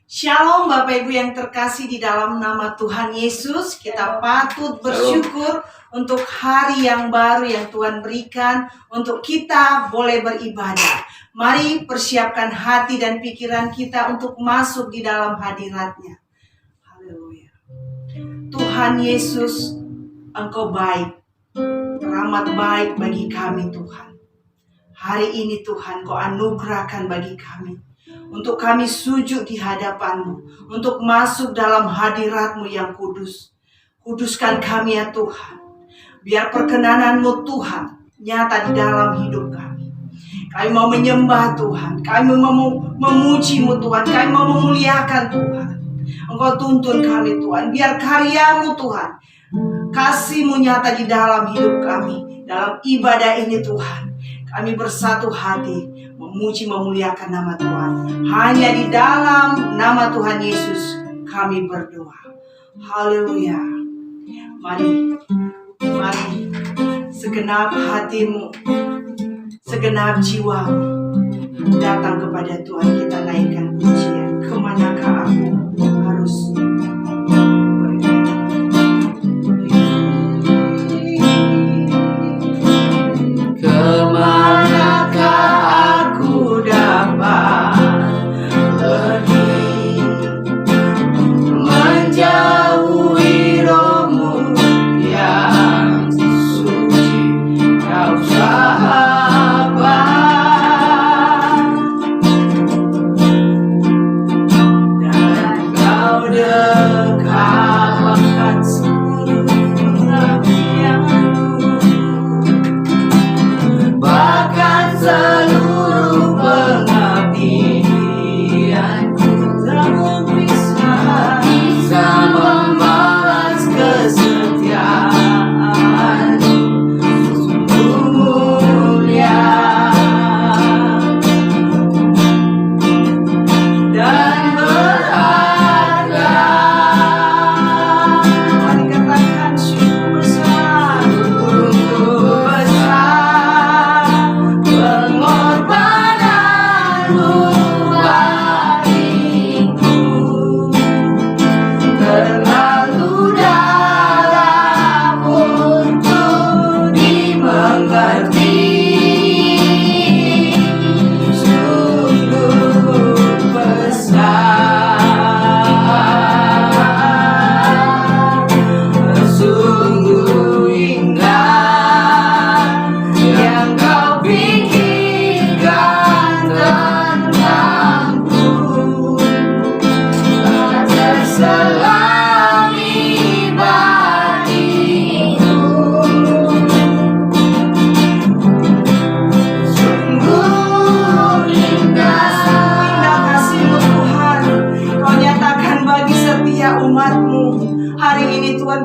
Shalom Bapak Ibu yang terkasih di dalam nama Tuhan Yesus. Kita patut bersyukur untuk hari yang baru yang Tuhan berikan untuk kita boleh beribadah. Mari persiapkan hati dan pikiran kita untuk masuk di dalam hadirat-Nya. Haleluya. Tuhan Yesus, Engkau baik, rahmat baik bagi kami Tuhan. Hari ini Tuhan Kau anugerahkan bagi kami untuk kami sujud di hadapan-Mu, untuk masuk dalam hadirat-Mu yang kudus. Kuduskan kami ya Tuhan. Biar perkenanan-Mu Tuhan nyata di dalam hidup kami. Kami mau menyembah Tuhan. Kami mau memuji-Mu Tuhan. Kami mau memuliakan Tuhan. Engkau tuntun kami Tuhan. Biar karya-Mu Tuhan, kasih-Mu nyata di dalam hidup kami. Dalam ibadah ini Tuhan, kami bersatu hati memuji memuliakan nama Tuhan. Hanya di dalam nama Tuhan Yesus kami berdoa. Haleluya. Mari segenap hatimu, segenap jiwamu datang kepada Tuhan. Kita naikkan pujian. Kemanakah aku harus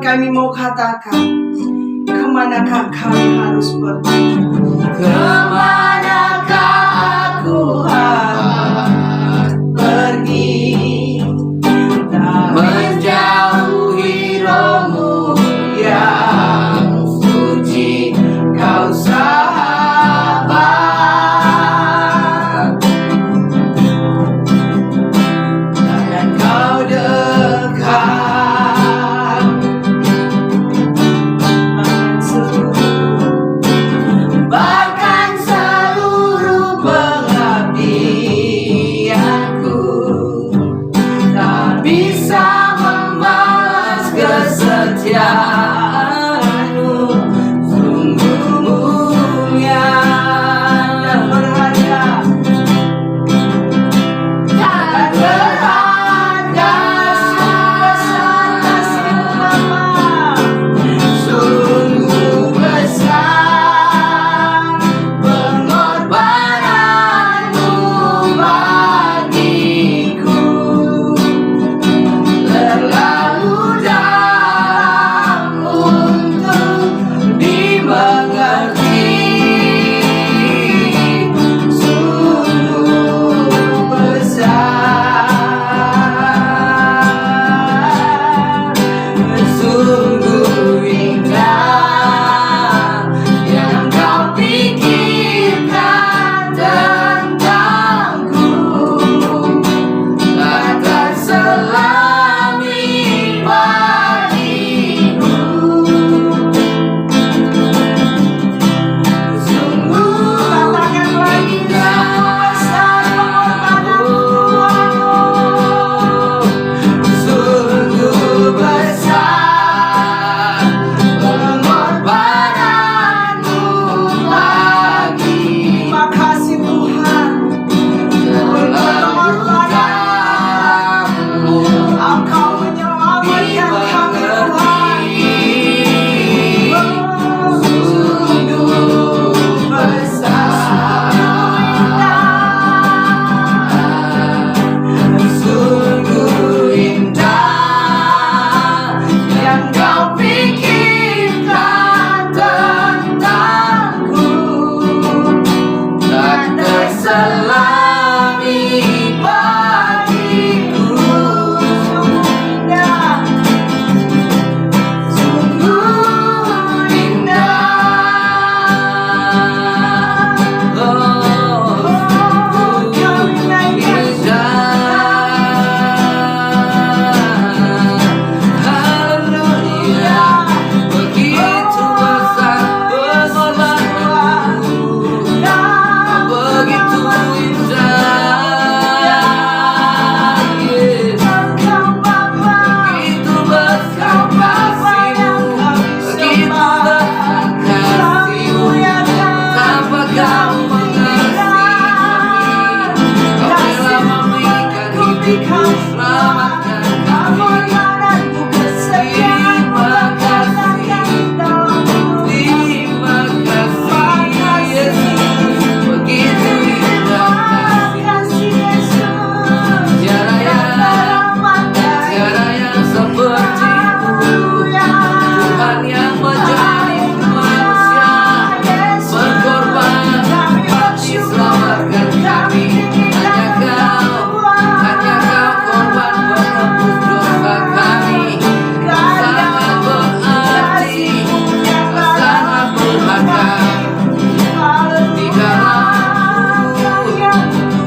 kami mau katakan, kemanakah kami harus pergi? Kemanakah aku harus pergi? Tak menjauhi rohmu yang suci, Kau sahabat, dan Kau dekat. Bahkan seluruh pengabdian kami. selamatkan kami. Pengorbananmu, kesetiaanmu ternyata dalam hidup. Terima kasih Yesus, begitu indah Kasih Yesus, tiada yang seperti-Mu. Tuhan yang menjadi manusia, berkorban mati selamatkan kami. Hanya Kau korban penebus dosa kami. Sangat berarti, sangat berharga. Di dalam-Mu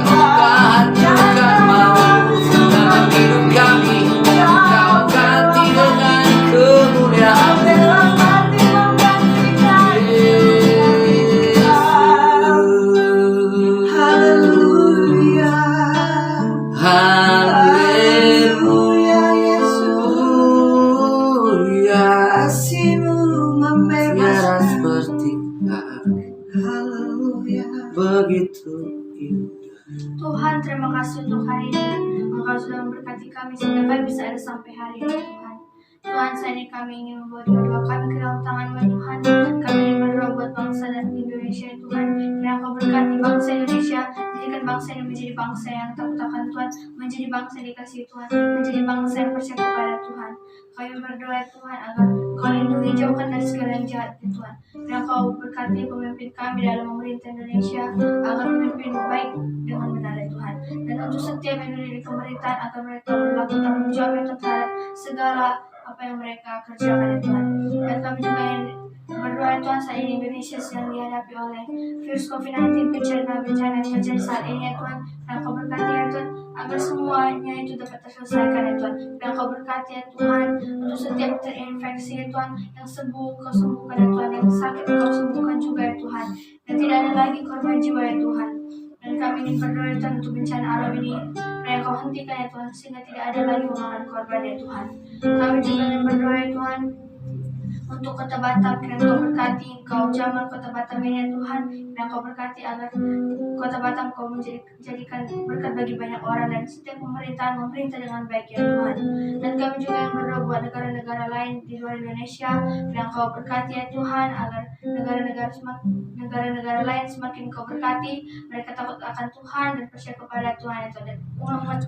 Kau hancurkan maut dalam hidup kami. Kau ganti dengan kemuliaan-Mu. Haleluya. Haleluya, Haleluya, kasih-Mu tiada membebaskan. seperti Kau, Haleluya. begitu indah. Tuhan, terima kasih untuk hari ini. Engkau sudah memberkati kami sehingga kami bisa ada sampai hari ini, Tuhan. Tuhan, saat ini kami ingin membawa doa kami ke dalam tangan-Mu, Tuhan. Kami ingin berdoa buat bangsa dan Indonesia, Tuhan. Kiranya Kau berkati bangsa Indonesia, jadikan bangsa ini menjadi bangsa yang takut akan Tuhan, menjadi bangsa yang dikasihi Tuhan, menjadi bangsa yang percaya kepada Tuhan. Kami berdoa, Tuhan, agar Kau lindungi, jauhkan dari segala yang jahat, Tuhan. Kiranya Kau berkati pemimpin kami dalam memerintah Indonesia, agar memimpin baik dengan benar, ya Tuhan. Dan untuk setiap yang ada di pemerintahan, agar mereka berlaku tanggung jawab terhadap segala apa yang mereka kerjakan, ya Tuhan. Dan kami juga ingin berdoa, ya Tuhan, saat ini Indonesia sedang dihadapi oleh virus COVID-19, bencana yang terjadi saat ini, ya Tuhan. Dan Kau berkati, ya Tuhan, agar semuanya itu dapat terselesaikan, ya Tuhan. Dan Kau berkati, ya Tuhan, untuk setiap terinfeksi, ya Tuhan, yang sembuh Kau sembuhkan, ya Tuhan, yang sakit Kau sembuhkan juga, ya Tuhan. Dan tidak ada lagi korban jiwa, ya Tuhan. Dan kami ingin berdoa, ya Tuhan, untuk bencana alam ini, supaya Kau hentikan, ya Tuhan, sehingga tidak ada lagi memakan korban, ya Tuhan. Kami juga ingin berdoa, ya Tuhan, untuk Kota Batam, kiranya Kau berkati, Kau jamah Kota Batam ini, ya Tuhan. Dan Kau berkati agar Kota Batam Kau menjadikan berkat bagi banyak orang, dan setiap pemerintahan memerintah dengan baik, ya Tuhan. Dan kami juga yang berdoa buat negara-negara lain di luar Indonesia, dan Kau berkati, ya Tuhan, agar negara-negara lain semakin Kau berkati, mereka takut akan Tuhan dan percaya kepada Tuhan, ya Tuhan. Dan umat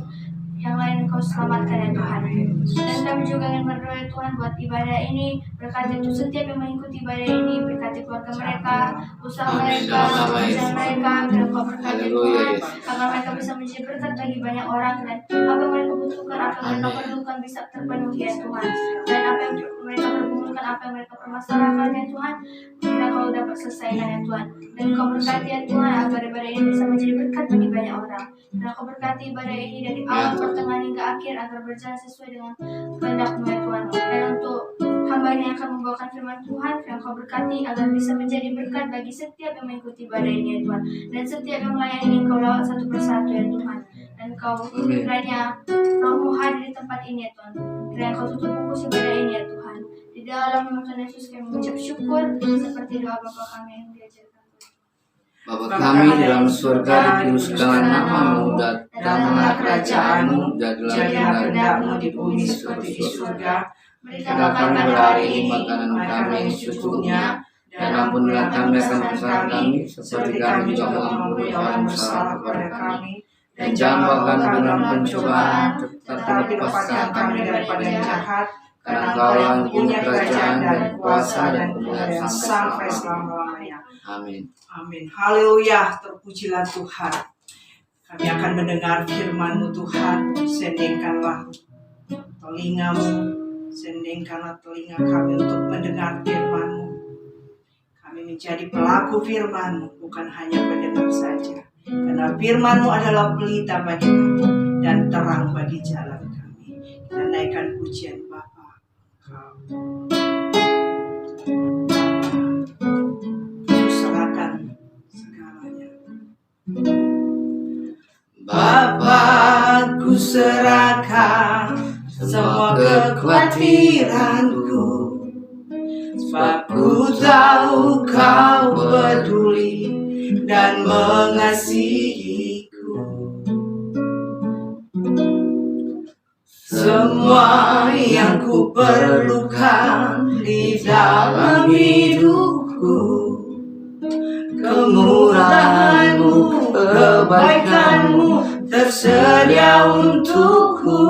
yang lain Kau selamatkan, ya Tuhan. Dan kami juga ingin berdoa, ya Tuhan, buat ibadah ini, berkati untuk setiap yang mengikuti ibadah ini, berkati keluarga mereka, usaha mereka, pekerjaan mereka, dan Kau berkati, Tuhan, agar mereka bisa menjadi berkat bagi banyak orang, dan apa yang mereka butuhkan, apa yang mereka perlukan bisa terpenuhi, ya Tuhan. Dan apa yang mereka perlukan, apa yang mereka permasalahkan, ya Tuhan, kita Kau dapat selesaikan, ya Tuhan. Dan Kau berkati, ya Tuhan, agar ibadah ini bisa menjadi berkat bagi banyak orang. Dan Kau berkati ibadah ini dari awal, pertengahan hingga akhir, agar berjalan sesuai dengan kehendak-Mu, ya Tuhan. Dan untuk hamba-Nya yang akan membawakan firman Tuhan, yang Kau berkati agar bisa menjadi berkat bagi setiap yang mengikuti ibadah ini, ya Tuhan. Dan setiap yang melayani Kau lawat satu persatu, ya Tuhan. Dan Kau kiranya Roh-Mu hadir di tempat ini, ya Tuhan. Kiranya Kau tutup fokus ibadah ini, ya Tuhan. Di dalam nama Tuhan Yesus kami mengucap syukur, seperti doa Bapa kami yang diajarkan. Bapa kami di dalam surga, dikuduskanlah nama-Mu, datanglah kerajaan-Mu, jadilah kehendak-Mu di bumi seperti di surga. Berikanlah kami pada hari ini makanan kami yang secukupnya, dan ampunilah kami akan kesalahan kami, seperti kami juga mengampuni orang bersalah kepada kami. Dan jangan bawa kami dalam pencobaan, tetapi lepaskan kami daripada yang jahat. Karena Kau yang punya kerajaan dan kuasa dan kemuliaan sampai selama-lamanya. Amin. Amin. Haleluya, terpujilah Tuhan. Kami akan mendengar firman-Mu, Tuhan. Sendingkanlah telinga-Mu, sendingkanlah telinga kami untuk mendengar firman-Mu. Kami menjadi pelaku firman-Mu, bukan hanya pendengar saja. Karena firman-Mu adalah pelita bagi kami dan terang bagi jalan kami. Kita naikkan pujian Bapa. Serahkan segalanya. Bapa, ku serahkan semua kekhawatiranku, sebab ku tahu Kau peduli dan mengasihiku. semua yang ku perlukan di dalam hidupku. Kemurahan-Mu, kebaikan-Mu tersedia untukku.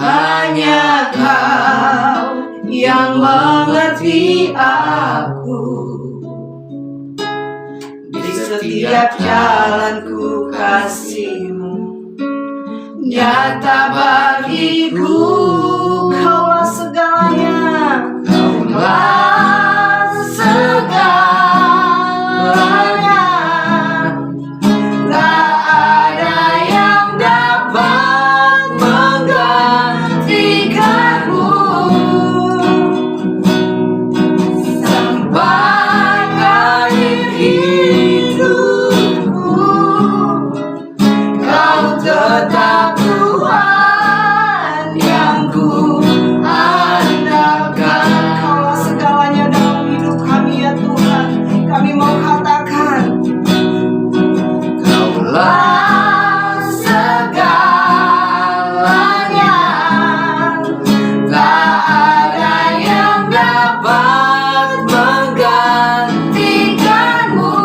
Hanya Kau yang mengerti aku. Di setiap jalanku kasih-Mu nyata bagiku. Kaulah segalanya, Kaulah segalanya. Tak ada yang dapat menggantikan-Mu. Sampai akhir hidupku, Kau tetap Tuhan yang ku andalkan. Kaulah segalanya dalam hidup kami ya Tuhan. Kami mau katakan, Kaulah segalanya. Tak ada yang dapat menggantikan-Mu.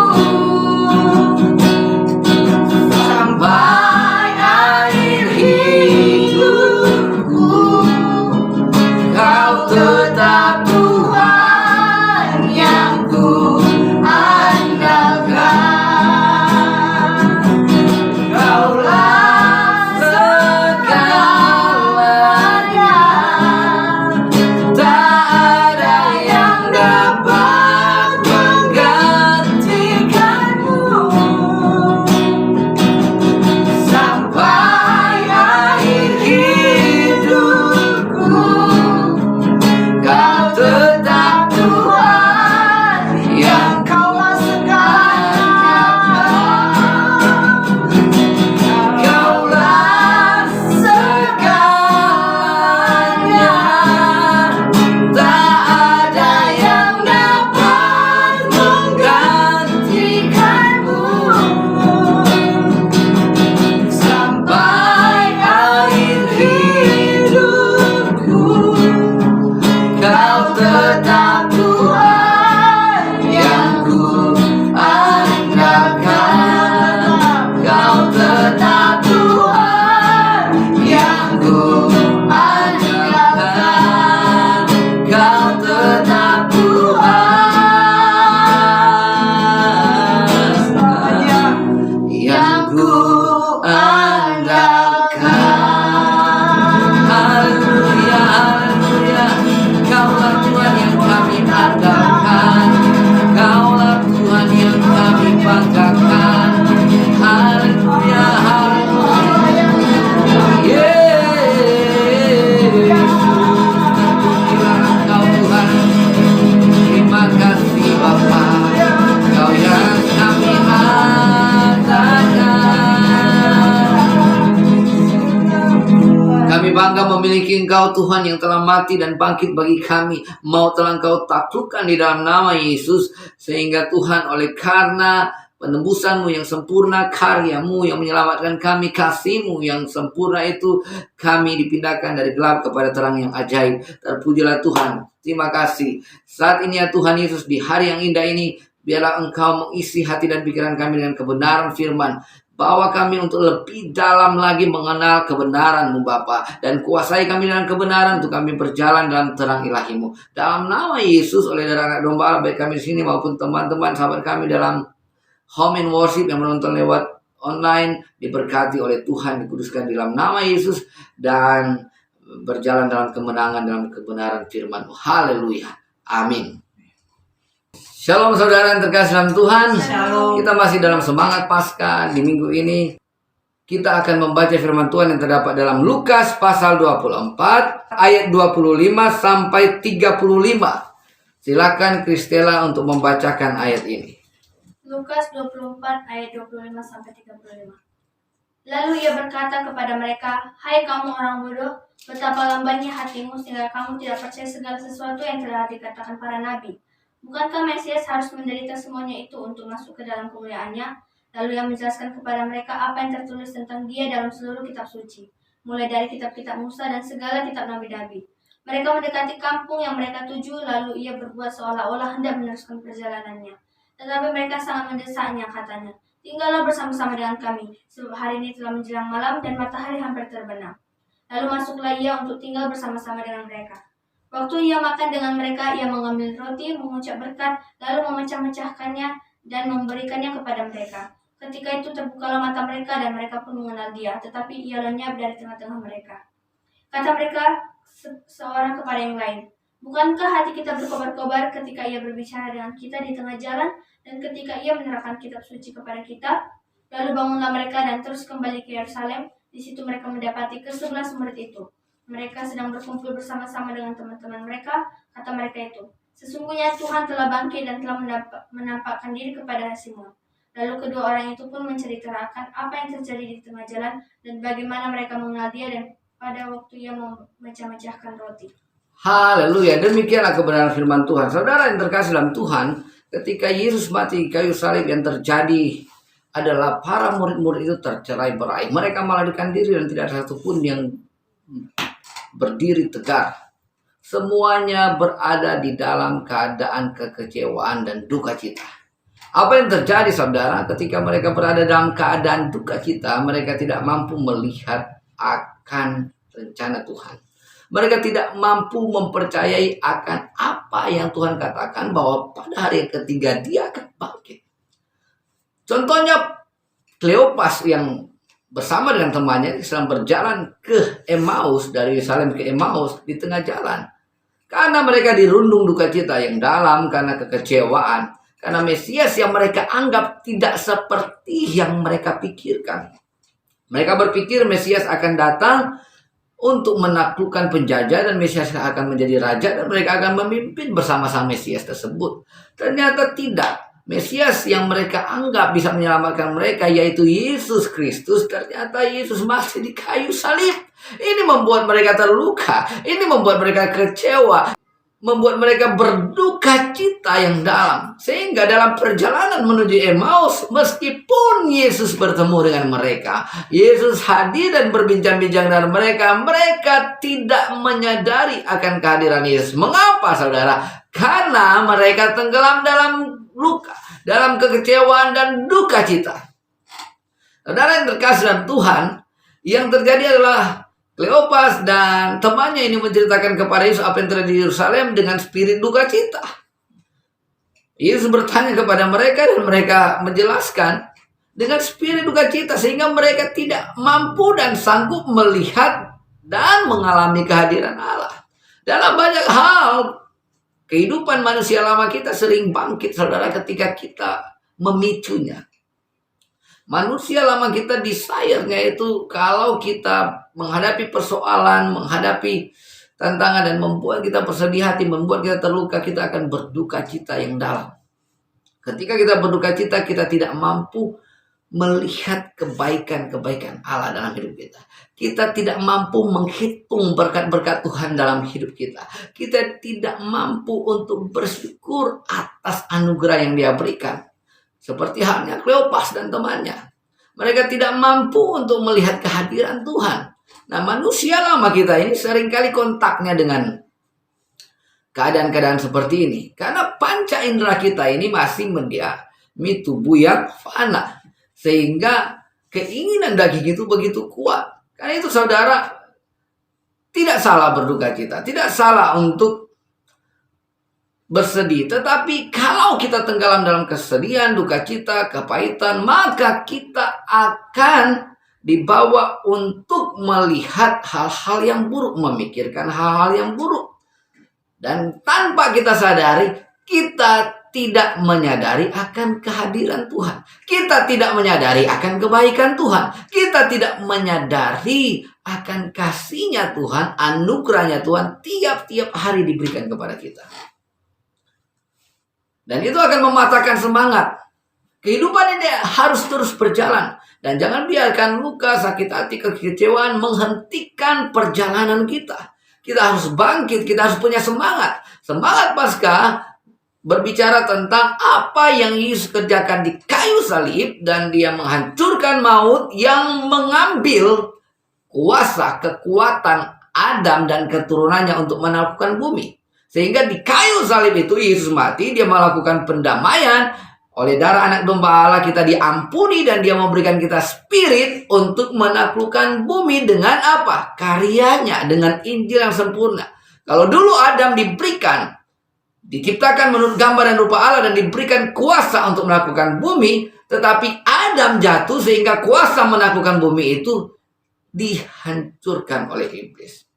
Sampai akhir hidupku, Kau tetap Tuhan yang ku andalkan. Kaulah segalanya. Tak ada yang dapat menggantikan-Mu. Sampai akhir hidupku, Kau tetap Tuhan yang Kaulah segalanya. Kaulah segalanya. Tak ada yang dapat menggantikan-Mu. Sampai akhir hidupku, Kau tetap Tuhan yang ku andalkan. Kau tetap Tuhan yang ku andalkan. Kau tetap Tuhan yang ku andalkan. Haleluya, haleluya. Kaulah Tuhan yang kami andalkan. Kaulah Tuhan yang kami banggakan. Haleluya, haleluya. Yesus, terpujilah Engkau Tuhan. Terima kasih Bapa, Kau yang kami andalkan. Kami bangga memiliki Engkau Tuhan yang telah mati dan bangkit bagi kami. Mau telah Engkau taklukkan di dalam nama Yesus. Sehingga Tuhan, oleh karena penembusan-Mu yang sempurna, karya-Mu yang menyelamatkan kami, kasih-Mu yang sempurna itu, kami dipindahkan dari gelap kepada terang yang ajaib. Terpujilah Tuhan. Terima kasih. Saat ini ya Tuhan Yesus, di hari yang indah ini, biarlah Engkau mengisi hati dan pikiran kami dengan kebenaran firman. Bawa kami untuk lebih dalam lagi mengenal kebenaran-Mu Bapa. Dan kuasai kami dengan kebenaran untuk kami berjalan dalam terang ilahi-Mu. Dalam nama Yesus, oleh darah anak domba Allah, baik kami di sini maupun teman-teman sahabat kami dalam home and worship yang menonton lewat online, diberkati oleh Tuhan, dikuduskan dalam nama Yesus, dan berjalan dalam kemenangan, dalam kebenaran firman-Mu. Haleluya. Amin. Shalom saudara yang terkasih dalam Tuhan. Shalom. Kita masih dalam semangat Paskah. Di minggu ini kita akan membaca firman Tuhan yang terdapat dalam Lukas pasal 24 ayat 25 sampai 35. Silakan Kristela untuk membacakan ayat ini. Lukas 24 ayat 25 sampai 35. Lalu ia berkata kepada mereka, "Hai kamu orang bodoh, betapa lambannya hatimu sehingga kamu tidak percaya segala sesuatu yang telah dikatakan para nabi. Bukankah Mesias harus menderita semuanya itu untuk masuk ke dalam kemuliaannya?" Lalu ia menjelaskan kepada mereka apa yang tertulis tentang dia dalam seluruh kitab suci, mulai dari kitab-kitab Musa dan segala kitab nabi-nabi. Mereka mendekati kampung yang mereka tuju, lalu ia berbuat seolah-olah hendak meneruskan perjalanannya. Tetapi mereka sangat mendesaknya, katanya, "Tinggallah bersama-sama dengan kami, sebab hari ini telah menjelang malam dan matahari hampir terbenam." Lalu masuklah ia untuk tinggal bersama-sama dengan mereka. Waktu ia makan dengan mereka, ia mengambil roti, mengucap berkat, lalu memecah-mecahkannya dan memberikannya kepada mereka. Ketika itu terbukalah mata mereka dan mereka pun mengenal dia, tetapi ia lenyap dari tengah-tengah mereka. Kata mereka seorang kepada yang lain, "Bukankah hati kita berkobar-kobar ketika ia berbicara dengan kita di tengah jalan dan ketika ia menerangkan kitab suci kepada kita?" Lalu bangunlah mereka dan terus kembali ke Yerusalem. Di situ mereka mendapati ke-11 murid itu. Mereka sedang berkumpul bersama-sama dengan teman-teman mereka. Kata mereka itu, "Sesungguhnya Tuhan telah bangkit dan telah menampakkan diri kepada Simon." Lalu kedua orang itu pun menceritakan apa yang terjadi di tengah jalan dan bagaimana mereka mengenal dia dan pada waktu ia memecah-mecahkan roti. Haleluya, demikianlah kebenaran firman Tuhan. Saudara yang terkasih dalam Tuhan, ketika Yesus mati di kayu salib, yang terjadi adalah para murid-murid itu tercerai-berai. Mereka melarikan diri dan tidak ada satupun yang berdiri tegar. Semuanya berada di dalam keadaan kekecewaan dan duka cita. Apa yang terjadi, saudara, ketika mereka berada dalam keadaan duka cita? Mereka tidak mampu melihat akan rencana Tuhan. Mereka tidak mampu mempercayai akan apa yang Tuhan katakan bahwa pada hari ketiga dia akan bangkit. Contohnya Kleopas yang bersama dengan temannya sedang berjalan ke Emmaus, dari Yerusalem ke Emmaus, di tengah jalan. Karena mereka dirundung duka cita yang dalam karena kekecewaan. Karena Mesias yang mereka anggap tidak seperti yang mereka pikirkan. Mereka berpikir Mesias akan datang untuk menaklukkan penjajah dan Mesias akan menjadi raja dan mereka akan memimpin bersama-sama Mesias tersebut. Ternyata tidak. Mesias yang mereka anggap bisa menyelamatkan mereka, yaitu Yesus Kristus, ternyata Yesus masih di kayu salib. Ini membuat mereka terluka. Ini membuat mereka kecewa. Membuat mereka berduka cita yang dalam. Sehingga dalam perjalanan menuju Emmaus, meskipun Yesus bertemu dengan mereka, Yesus hadir dan berbincang-bincang dengan mereka, mereka tidak menyadari akan kehadiran Yesus. Mengapa, saudara? Karena mereka tenggelam dalam luka, dalam kekecewaan dan duka cita. Saudara yang terkasih dalam Tuhan, yang terjadi adalah Kleopas dan temannya ini menceritakan kepada Yesus apa yang terjadi di Yerusalem dengan spirit duka cita. Yesus bertanya kepada mereka dan mereka menjelaskan dengan spirit duka cita sehingga mereka tidak mampu dan sanggup melihat dan mengalami kehadiran Allah. Dalam banyak hal, kehidupan manusia lama kita sering bangkit, saudara, ketika kita memicunya. Manusia lama kita desire-nya itu kalau kita menghadapi persoalan, menghadapi tantangan dan membuat kita bersedih hati, membuat kita terluka, kita akan berduka cita yang dalam. Ketika kita berduka cita, kita tidak mampu melihat kebaikan-kebaikan Allah dalam hidup kita. Kita tidak mampu menghitung berkat-berkat Tuhan dalam hidup kita. Kita tidak mampu untuk bersyukur atas anugerah yang Dia berikan. Seperti halnya Kleopas dan temannya. Mereka tidak mampu untuk melihat kehadiran Tuhan. Nah, manusia lama kita ini seringkali kontaknya dengan keadaan-keadaan seperti ini. Karena panca indera kita ini masih mendiami tubuh yang fana. Sehingga keinginan daging itu begitu kuat. Karena itu, saudara, tidak salah berduka cita. Tidak salah untuk bersedih, tetapi kalau kita tenggelam dalam kesedihan, duka cita, kepahitan, maka kita akan dibawa untuk melihat hal-hal yang buruk, memikirkan hal-hal yang buruk. Dan tanpa kita sadari, kita tidak menyadari akan kehadiran Tuhan. Kita tidak menyadari akan kebaikan Tuhan. Kita tidak menyadari akan kasih-Nya Tuhan, anugerah-Nya Tuhan tiap-tiap hari diberikan kepada kita. Dan itu akan mematahkan semangat. Kehidupan ini harus terus berjalan. Dan jangan biarkan luka, sakit hati, kekecewaan menghentikan perjalanan kita. Kita harus bangkit, kita harus punya semangat. Semangat Paskah berbicara tentang apa yang Yesus kerjakan di kayu salib, dan dia menghancurkan maut yang mengambil kuasa kekuatan Adam dan keturunannya untuk menaklukkan bumi. Sehingga di kayu salib itu Yesus mati, dia melakukan pendamaian. Oleh darah anak domba Allah kita diampuni, dan dia memberikan kita spirit untuk menaklukkan bumi dengan apa? Karyanya, dengan Injil yang sempurna. Kalau dulu Adam diciptakan menurut gambar dan rupa Allah dan diberikan kuasa untuk melakukan bumi, tetapi Adam jatuh sehingga kuasa menaklukkan bumi itu dihancurkan oleh iblis,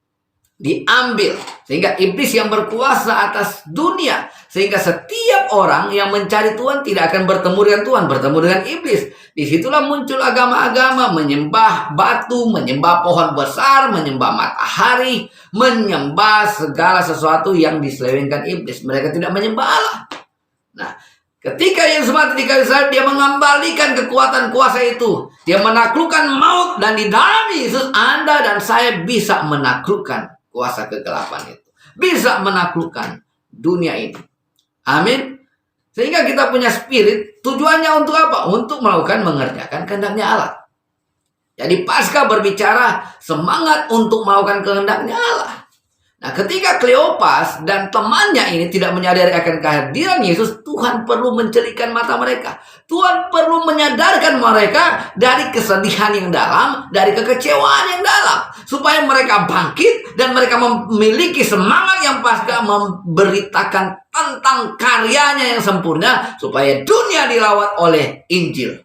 diambil, sehingga iblis yang berkuasa atas dunia, sehingga setiap orang yang mencari Tuhan tidak akan bertemu dengan Tuhan, bertemu dengan iblis. Disitulah muncul agama-agama menyembah batu, menyembah pohon besar, menyembah matahari, menyembah segala sesuatu yang diselewengkan iblis. Mereka tidak menyembah Allah. Nah, ketika Yesus mati di kayu salib, dia mengembalikan kekuatan kuasa itu. Dia menaklukkan maut, dan di dalam Yesus Anda dan saya bisa menaklukkan kuasa kegelapan itu, bisa menaklukkan dunia ini. Amin. Sehingga kita punya spirit, tujuannya untuk apa? Untuk melakukan, mengerjakan kehendaknya Allah. Jadi Paskah berbicara semangat untuk melakukan kehendaknya Allah. Nah, ketika Kleopas dan temannya ini tidak menyadari akan kehadiran Yesus, Tuhan perlu mencelikkan mata mereka. Tuhan perlu menyadarkan mereka dari kesedihan yang dalam, dari kekecewaan yang dalam, supaya mereka bangkit dan mereka memiliki semangat yang pasca memberitakan tentang karyanya yang sempurna, supaya dunia dilawat oleh Injil.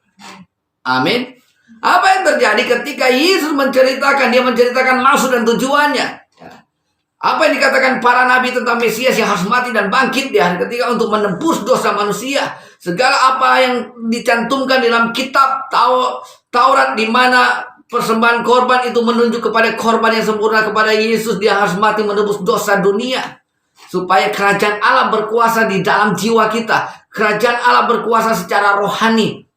Amin. Apa yang terjadi ketika Yesus dia menceritakan maksud dan tujuannya? Apa yang dikatakan para nabi tentang Mesias yang harus mati dan bangkit di hari ketiga untuk menebus dosa manusia. Segala apa yang dicantumkan dalam kitab Taurat, di mana persembahan korban itu menunjuk kepada korban yang sempurna, kepada Yesus. Dia harus mati menebus dosa dunia, supaya kerajaan Allah berkuasa di dalam jiwa kita. Kerajaan Allah berkuasa secara rohani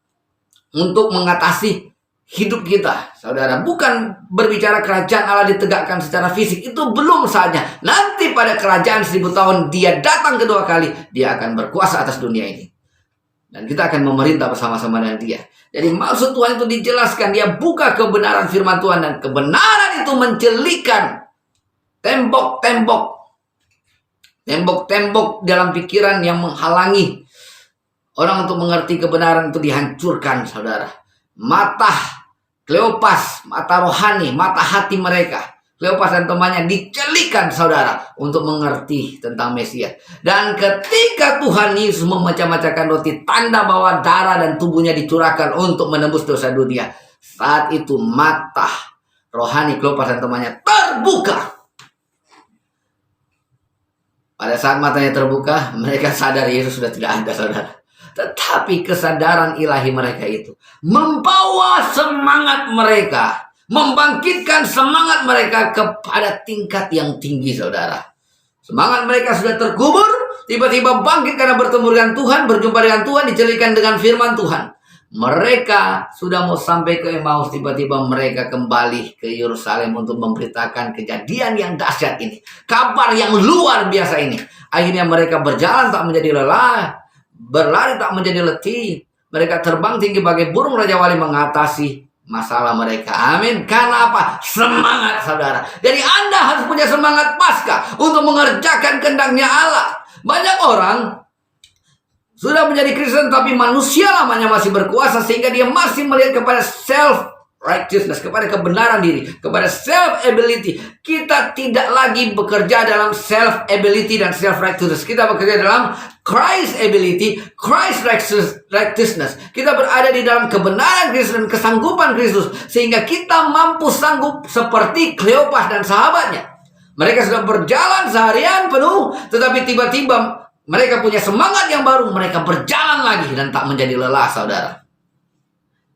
untuk mengatasi hidup kita, saudara. Bukan berbicara kerajaan Allah ditegakkan secara fisik, itu belum saja. Nanti pada kerajaan 1000 tahun dia datang kedua kali, dia akan berkuasa atas dunia ini, dan kita akan memerintah bersama-sama dengan dia. Jadi maksud Tuhan itu dijelaskan. Dia buka kebenaran firman Tuhan, dan kebenaran itu mencelikan tembok-tembok dalam pikiran yang menghalangi orang untuk mengerti kebenaran itu dihancurkan, saudara. Mata Kleopas, mata rohani, mata hati mereka, Kleopas dan temannya dicelikan, saudara, untuk mengerti tentang Mesias. Dan ketika Tuhan Yesus memecah-mecahkan roti, tanda bahwa darah dan tubuhnya dicurahkan untuk menebus dosa dunia, saat itu mata rohani Kleopas dan temannya terbuka. Pada saat matanya terbuka, mereka sadar Yesus sudah tidak ada, saudara. Tetapi kesadaran ilahi mereka itu membawa semangat mereka, membangkitkan semangat mereka kepada tingkat yang tinggi, saudara. Semangat mereka sudah terkubur, tiba-tiba bangkit karena bertemu dengan Tuhan, berjumpa dengan Tuhan, dicelikan dengan firman Tuhan. Mereka sudah mau sampai ke Emmaus, tiba-tiba mereka kembali ke Yerusalem untuk memberitakan kejadian yang dahsyat ini, kabar yang luar biasa ini. Akhirnya mereka berjalan tak menjadi lelah, berlari tak menjadi letih. Mereka terbang tinggi bagai burung Raja Wali mengatasi masalah mereka. Amin. Karena apa? Semangat, saudara. Jadi Anda harus punya semangat Paskah untuk mengerjakan kehendaknya Allah. Banyak orang sudah menjadi Kristen, tapi manusia lamanya masih berkuasa, sehingga dia masih melihat kepada self-righteousness, kepada kebenaran diri, kepada self-ability. Kita tidak lagi bekerja dalam self-ability dan self-righteousness. Kita bekerja dalam Christ ability, Christ righteousness. Kita berada di dalam kebenaran Kristus dan kesanggupan Kristus, sehingga kita mampu sanggup seperti Kleopas dan sahabatnya. Mereka sudah berjalan seharian penuh, tetapi tiba-tiba mereka punya semangat yang baru. Mereka berjalan lagi dan tak menjadi lelah, saudara.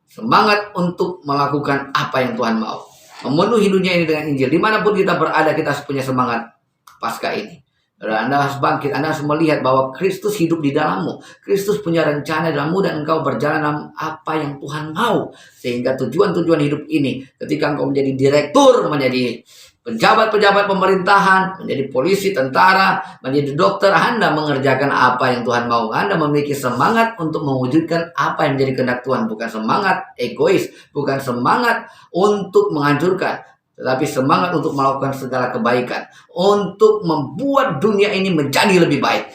Semangat untuk melakukan apa yang Tuhan mau, memenuhi dunia ini dengan Injil. Dimanapun kita berada, kita harus punya semangat Paskah ini. Anda harus bangkit. Anda harus melihat bahwa Kristus hidup di dalammu. Kristus punya rencana dalammu, dan engkau berjalan dalam apa yang Tuhan mau. Sehingga tujuan-tujuan hidup ini, ketika engkau menjadi direktur, menjadi pejabat-pejabat pemerintahan, menjadi polisi, tentara, menjadi dokter, Anda mengerjakan apa yang Tuhan mau. Anda memiliki semangat untuk mewujudkan apa yang menjadi kehendak Tuhan. Bukan semangat egois, bukan semangat untuk menghancurkan, tetapi semangat untuk melakukan segala kebaikan, untuk membuat dunia ini menjadi lebih baik.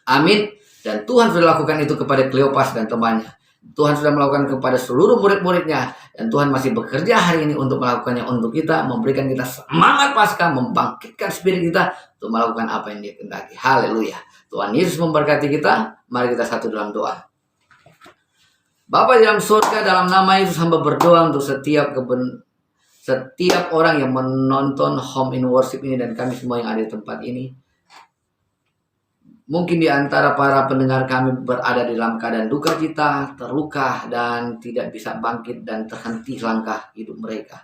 Amin. Dan Tuhan sudah lakukan itu kepada Kleopas dan temannya. Tuhan sudah melakukan kepada seluruh murid-muridnya. Dan Tuhan masih bekerja hari ini untuk melakukannya untuk kita. Memberikan kita semangat Paskah. Membangkitkan spirit kita untuk melakukan apa yang Dia kehendaki. Haleluya. Tuhan Yesus memberkati kita. Mari kita satu dalam doa. Bapa di dalam surga, dalam nama Yesus hamba berdoa untuk setiap orang yang menonton Home in Worship ini dan kami semua yang ada di tempat ini. Mungkin di antara para pendengar kami berada dalam keadaan duka cita, terluka, dan tidak bisa bangkit dan terhenti langkah hidup mereka.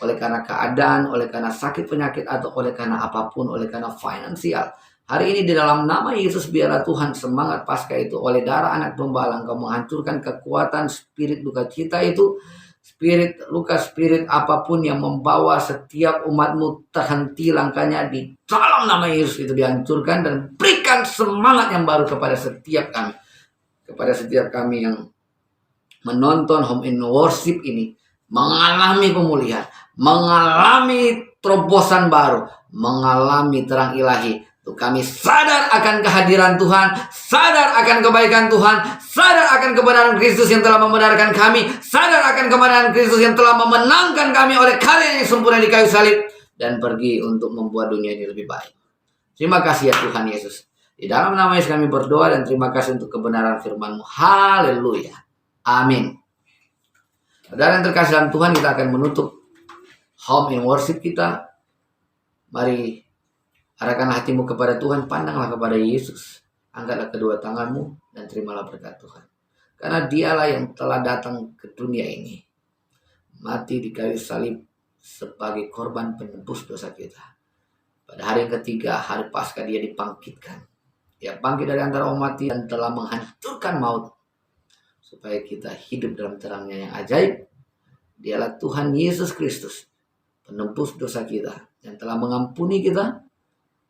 Oleh karena keadaan, oleh karena sakit penyakit, atau oleh karena apapun, oleh karena finansial. Hari ini di dalam nama Yesus biarlah Tuhan semangat Paskah itu oleh darah anak gembala Engkau menghancurkan kekuatan spirit duka cita itu. Spirit luka, spirit apapun yang membawa setiap umatmu terhenti langkahnya, di dalam nama Yesus itu dihancurkan dan berikan semangat yang baru kepada setiap kami. Kepada setiap kami yang menonton Home in Worship ini, mengalami pemulihan, mengalami terobosan baru, mengalami terang ilahi. Tuh, kami sadar akan kehadiran Tuhan, sadar akan kebaikan Tuhan, sadar akan kebenaran Kristus yang telah membenarkan kami, sadar akan kebenaran Kristus yang telah memenangkan kami oleh karya yang sempurna di kayu salib, dan pergi untuk membuat dunia ini lebih baik. Terima kasih ya Tuhan Yesus. Di dalam nama Yesus kami berdoa dan terima kasih untuk kebenaran firman-Mu. Haleluya. Amin. Saudara yang terkasih dalam Tuhan, kita akan menutup Home in Worship kita. Mari arahkanlah hatimu kepada Tuhan, pandanglah kepada Yesus. Angkatlah kedua tanganmu dan terimalah berkat Tuhan. Karena Dialah yang telah datang ke dunia ini, mati di kayu salib sebagai korban penebus dosa kita. Pada hari yang ketiga, hari Paskah, Dia dibangkitkan. Dia bangkit dari antara orang mati dan telah menghancurkan maut, supaya kita hidup dalam terangnya yang ajaib. Dialah Tuhan Yesus Kristus, penebus dosa kita, yang telah mengampuni kita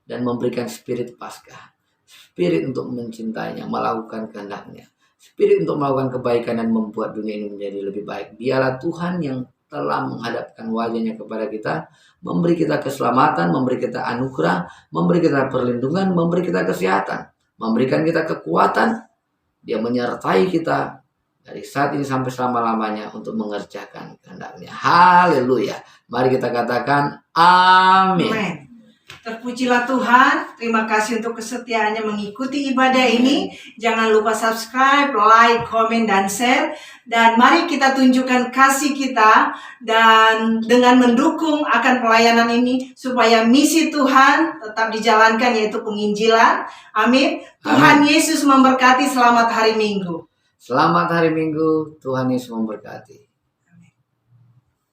dan memberikan spirit Paskah, spirit untuk mencintainya, melakukan kehendaknya, spirit untuk melakukan kebaikan dan membuat dunia ini menjadi lebih baik. Dialah Tuhan yang telah menghadapkan wajahnya kepada kita, memberi kita keselamatan, memberi kita anugerah, memberi kita perlindungan, memberi kita kesehatan, memberikan kita kekuatan. Dia menyertai kita dari saat ini sampai selama-lamanya untuk mengerjakan kehendaknya. Haleluya. Mari kita katakan amin. Amin. Terpujilah Tuhan. Terima kasih untuk kesetiaannya mengikuti ibadah ini. Jangan lupa subscribe, like, komen, dan share. Dan mari kita tunjukkan kasih kita dan dengan mendukung akan pelayanan ini supaya misi Tuhan tetap dijalankan, yaitu penginjilan. Amin. Tuhan Yesus memberkati. Selamat hari Minggu. Selamat hari Minggu. Tuhan Yesus memberkati.